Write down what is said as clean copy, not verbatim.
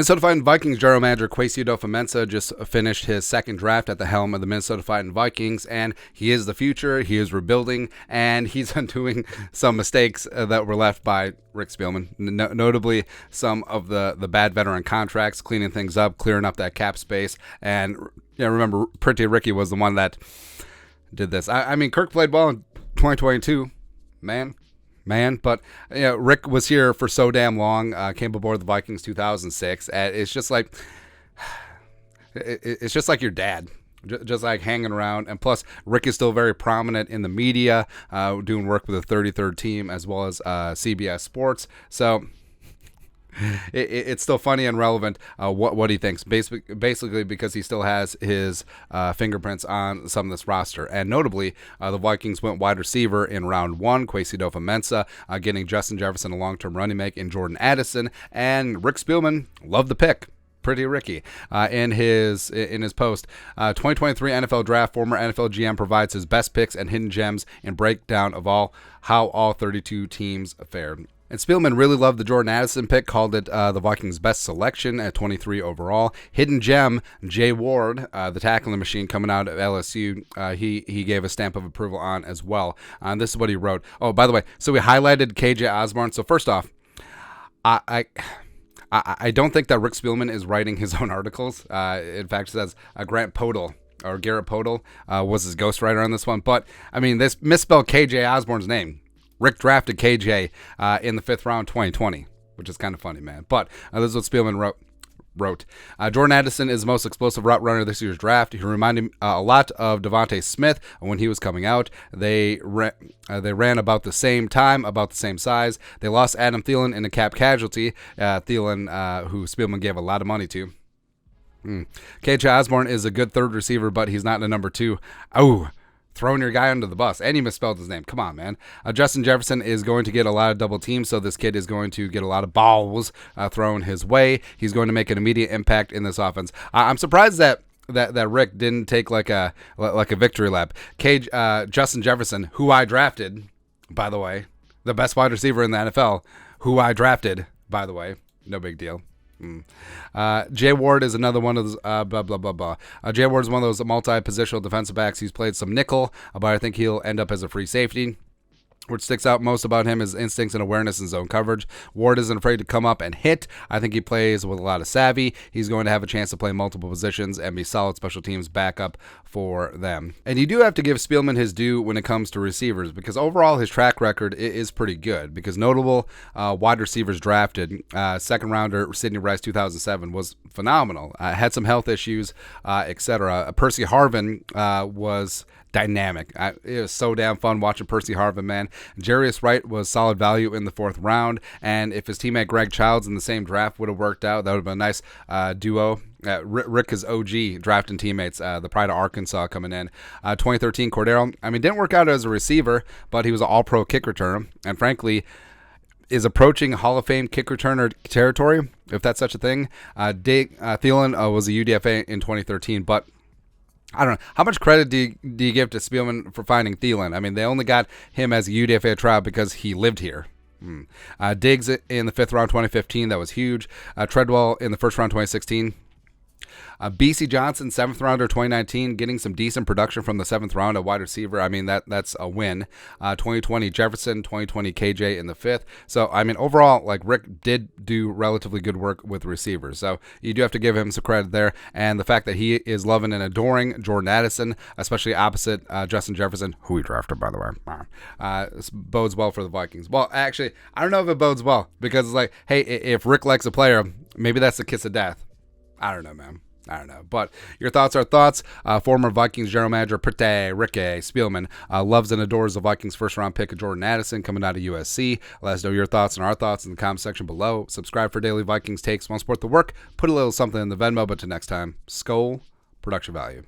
Minnesota Vikings general manager Kwesi Adofo-Mensah just finished his second draft at the helm of the Minnesota Vikings, and he is the future. He is rebuilding, and he's undoing some mistakes that were left by Rick Spielman, notably some of the bad veteran contracts, cleaning things up, clearing up that cap space. And remember, Pretty Ricky was the one that did this. I mean, Kirk played well in 2022, man. But Rick was here for so damn long. Came aboard the Vikings 2006. And it's just like your dad, just like hanging around. And plus, Rick is still very prominent in the media, doing work with the 33rd team as well as CBS Sports. So it's still funny and relevant what he thinks, basically because he still has his fingerprints on some of this roster. And notably, the Vikings went wide receiver in round 1, Kwesi Adofo-Mensah, getting Justin Jefferson a long-term running mate in Jordan Addison, and Rick Spielman loved the pick. Pretty Ricky in his post, 2023 NFL Draft, former NFL GM provides his best picks and hidden gems in breakdown of how all 32 teams fared. And Spielman really loved the Jordan Addison pick, called it the Vikings' best selection at 23 overall. Hidden gem, Jay Ward, the tackling machine coming out of LSU, he gave a stamp of approval on as well. This is what he wrote. Oh, by the way, so we highlighted KJ Osborne. So first off, I don't think that Rick Spielman is writing his own articles. In fact, it says Grant Podol, or Garrett Podol, was his ghostwriter on this one. But, I mean, they misspelled KJ Osborne's name. Rick drafted KJ in the 5th round 2020, which is kind of funny, man. But this is what Spielman wrote. Jordan Addison is the most explosive route runner this year's draft. He reminded me a lot of Devontae Smith when he was coming out. They ran about the same time, about the same size. They lost Adam Thielen in a cap casualty. Thielen, who Spielman gave a lot of money to. KJ Osborne is a good third receiver, but he's not a number 2. Oh, throwing your guy under the bus. And he misspelled his name. Come on, man. Justin Jefferson is going to get a lot of double teams, so this kid is going to get a lot of balls thrown his way. He's going to make an immediate impact in this offense. I'm surprised that Rick didn't take like a victory lap. Justin Jefferson, who I drafted, by the way, the best wide receiver in the NFL, who I drafted, by the way, no big deal. Jay Ward is another one of those blah blah blah blah. Jay Ward is one of those multi-positional defensive backs. He's played some nickel, but I think he'll end up as a free safety. What sticks out most about him is instincts and awareness in zone coverage. Ward isn't afraid to come up and hit. I think he plays with a lot of savvy. He's going to have a chance to play multiple positions and be solid special teams backup for them. And you do have to give Spielman his due when it comes to receivers, because overall his track record is pretty good. Because notable wide receivers drafted, second rounder Sidney Rice 2007 was phenomenal. Had some health issues, etc. Percy Harvin was dynamic. It was so damn fun watching Percy Harvin, man. Jarius Wright was solid value in the 4th round, and if his teammate Greg Childs in the same draft would have worked out, that would have been a nice duo. Rick is OG drafting teammates, the pride of Arkansas coming in. 2013 Cordero, I mean, didn't work out as a receiver, but he was an all-pro kick returner, and frankly, is approaching Hall of Fame kick returner territory, if that's such a thing. Thielen was a UDFA in 2013, but I don't know. How much credit do you give to Spielman for finding Thielen? I mean, they only got him as a UDFA trial because he lived here. Diggs in the 5th round 2015, that was huge. Treadwell in the 1st round 2016. BC Johnson, 7th rounder 2019, getting some decent production from the 7th round at wide receiver. I mean, that's a win. 2020 Jefferson, 2020 KJ in the 5th. So, I mean, overall, like, Rick did do relatively good work with receivers. So, you do have to give him some credit there. And the fact that he is loving and adoring Jordan Addison, especially opposite Justin Jefferson, who he drafted, by the way, bodes well for the Vikings. Well, actually, I don't know if it bodes well, because it's like, hey, if Rick likes a player, maybe that's the kiss of death. I don't know, man. I don't know. But your thoughts are thoughts. Former Vikings general manager Pretty Ricky Spielman loves and adores the Vikings' 1st-round pick of Jordan Addison coming out of USC. Let us know your thoughts and our thoughts in the comment section below. Subscribe for daily Vikings takes. Want to support the work? Put a little something in the Venmo. But till next time, Skol, production value.